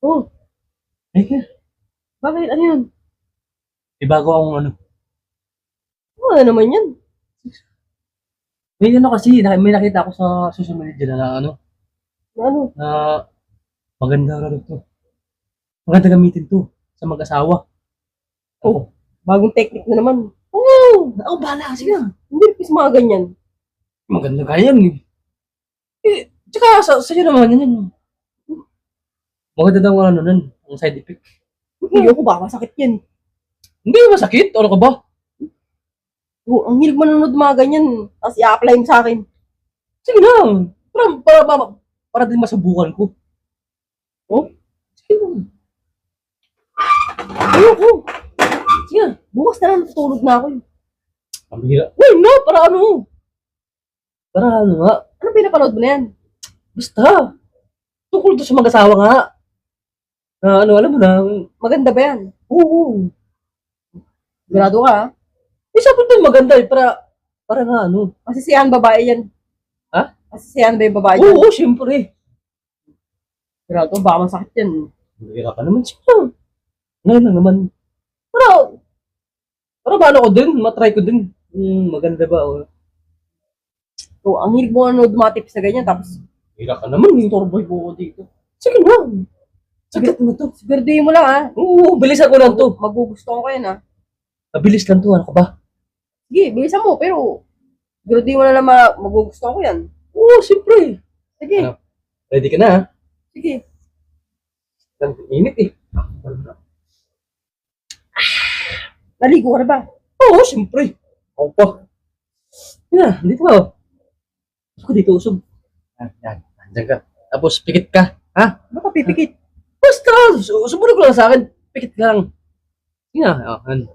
Oh, Ay ka, bakit? Ano yun? may bago akong ano. Ano naman yan? May ano kasi, may nakita ako sa social media na ano, Ano? na maganda raw to. Maganda gamitin to sa mag-asawa. Ako, Oh, bagong technique na naman. ako bahala kasi nga. Hindi pis mga ganyan. Maganda kaya yan eh. Tsaka sa'yo naman yan. Maganda daw ang ano nun, ang side effect. Hindi ako baka masakit yan. Hindi masakit, ano ka ba? Oh, ang hilig manonood mga ganyan. Tapos i-apply mo sa akin. Sige na. Para din masubukan ko. Oh, Sige na. ayoko. Sige na. Bukas na lang natutulog na ako. Pambira. Wait na, para ano? Para ano nga? Ano pinapanood mo na yan? Basta. Tungkol to sa mag-asawa nga. Na ano, alam mo na. Maganda ba yan? Oo. Sigurado ka ha? Eh, sabi din maganda eh. Para nga ano. Masisiyahan babae yan. Ha? Masisiyahan ba yung babae yan? Oo, syempre. Sigurado, baka masakit yan. Mahirap pa naman siya. Ngayon lang naman. Para maano ko din, matry ko din. Maganda ba? O. So, ang hilig mo manonood mga tips na ganyan. Tapos, Hirap ka naman eh. storboy mo ko dito. Sige na. Saglit mo to. Siguraduhin mo lang ha? Oo, bilisan ko lang to. Magugustuhan ko yan ha? Mabilis lang to, ano ka ba? Sige, bilisan mo. Pero, siguraduhin mo na lang magugustuhan ko yan. Oo, siyempre. Sige, Ano? Ready ka na ha? sige. Init eh. Naligo ka na ba? Oo, siyempre. Ako pa. Yan na, dito ka. Gusto ko dito usog. Yan. Andyan ka. Tapos pikit ka. Ha? Ano ka pipikit? Basta, sumunod ko lang sa akin. Pikit ka lang. Sige na,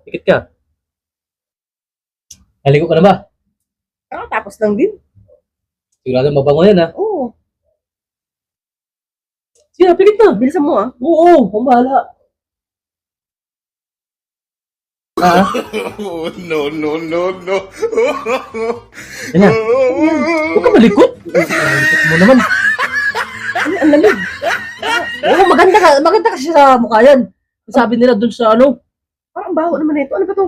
pikit ka. Naligo ka na ba? Tapos lang din. Sigurado mabango yan ha. Oo, Sige na, pikit na. bilisan mo ha? Oo, bahala. Ah, Oh, no, no, no, no. yan na. Huwag ka malikot. Malikot mo naman. Ang lamig. Oo, maganda kasi sa mukha yan. Sabi nila dun sa ano, Parang baho naman ito. Ano ba to?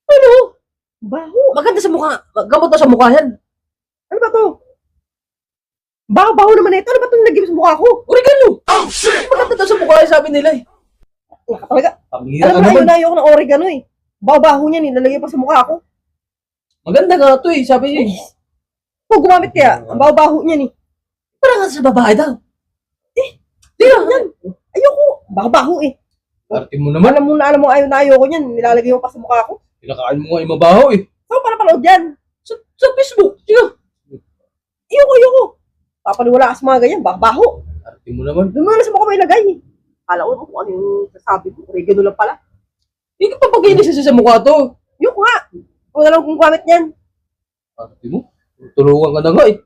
ano, Baho. maganda sa mukha. Gamot na sa mukha yan. Ano ba to? Baho naman ito. Ano ba itong naging sa mukha ko? Oregano. Oh, shit! Maganda daw sa mukha yan, sabi nila eh. Wala ka talaga. Pamira Alam ka mo na naman. yun na ayoko ng oregano eh. Baho niya eh. Nalagay pa sa mukha ko. Maganda nga to eh, sabi niya eh. Kung gumamit kaya, ang baho niya eh. Parang nga sa babae daw. Di yan. Ayoko. Baho eh. Arte mo naman. Alam mo ayaw na ayoko niyan. Nilalagay mo pa sa mukha ko. Pinakain mo nga yung mabaho eh. Saan pa napanood yan? Sa Facebook. Sige. Ayoko. Papaniwala ka sa mga ganyan. Baho. Arte mo naman. Doon mo na sa mukha may lagay eh. Kala ko kung ano yung sasabi ko. Oregano lang pala. Hindi ka pa pag-inis sa mukha to. Ayoko nga. Kung alam kung gamit niyan. Arte mo. Tulungan ka na nga eh.